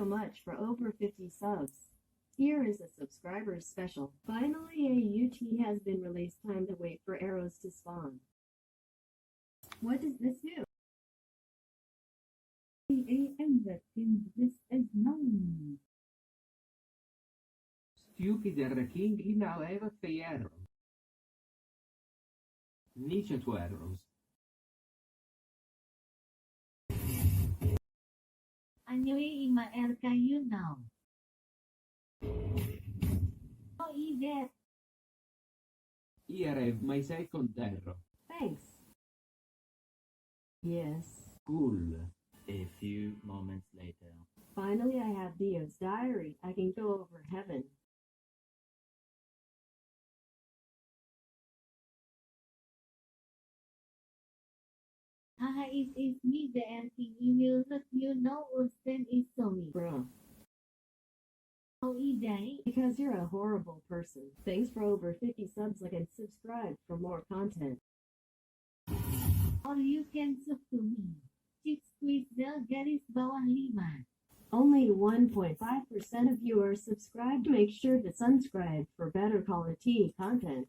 so much for over 50 subs. Here is a subscribers special. Finally, AUT has been released. Time to wait for arrows to spawn. What does this do? This is known. Stupid King in now have a arrow. Niche to arrows. Anyway, ima-air kayo now. Oh, Edith. Here I have my second arrow. Thanks. Yes. Cool. A few moments later. Finally, I have Theo's diary. I can go over heaven. It is me, the anti email that you know Austin is Sony. Bro. Oh, Edith. Because you're a horrible person. Thanks for over 50 subs. Like and subscribe for more content. Or you can sub to me. Chicks quiz the garis bawah 5. Only 1.5% of you are subscribed. Make sure to subscribe for better quality content.